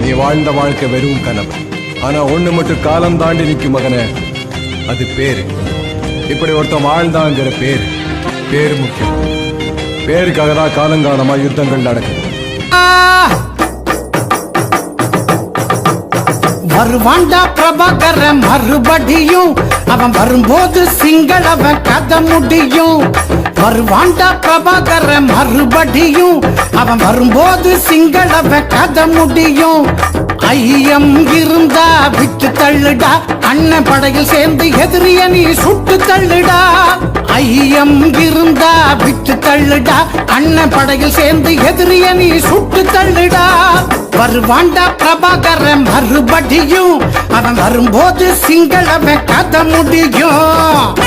நீ வாழ்ந்த வாழ்க்கை வெறும் கனவு. ஆனா ஒண்ணு மட்டும் காலம் தாண்டி நிற்கும் மகனே, அது பேரு. இப்படி ஒருத்தன் வாழ்ந்தாங்கிற பேரு முக்கியம். பேருக்காக தான் காலங்காலமா யுத்தங்கள் நடக்குது. வருவாண்டா பிரபாகர மறுபடியும், அவன் வரும்போது சிங்களவன் கதை முடியும். வருவாண்டா பிரபாகர மறுபடியும், அவன் வரும்போது சிங்களவன் கதை முடியும். ஐயம் இருந்தா விட்டு தள்ளுடா, அண்ணன் படையில் சேர்ந்து எதிரிய நீ சுட்டு தள்ளுடா. ஐயம் இருந்தா விட்டு தள்ளுடா, அண்ணன் படையில் சேர்ந்து எதிரிய நீ சுட்டு தள்ளுடா. வருவாண்டா பிரபாகர மறுபடியும், அவன் வரும்போது சிங்களவன் கதை முடியும்.